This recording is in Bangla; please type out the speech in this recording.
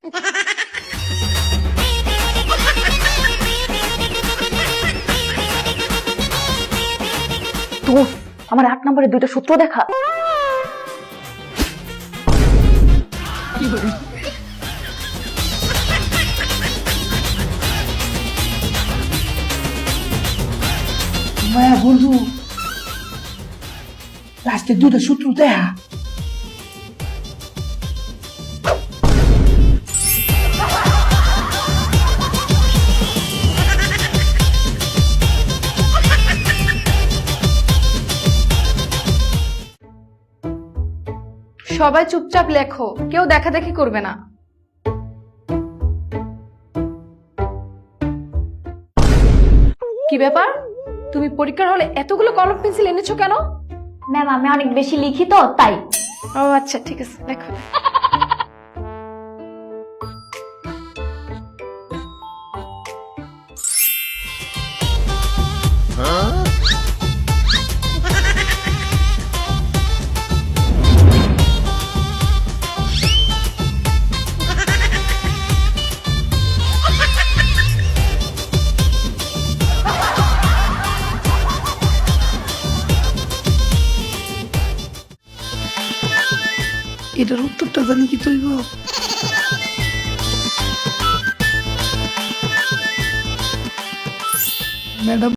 তো আমার 8 নম্বরের 2টা সূত্র দেখা। মায়া বন্ধু লাস্টের 2টা সূত্র দেখা। সবাই চুপচাপ লেখো, কেউ দেখাদেখি করবে না। কি ব্যাপার, তুমি পরীক্ষার হলে এতগুলো কলম পেন্সিল এনেছো কেন? ম্যাম আমি অনেক বেশি লিখি তো তাই। ও আচ্ছা, ঠিক আছে, লেখো। এটার উত্তরটা জানি কি তৈব। ম্যাডাম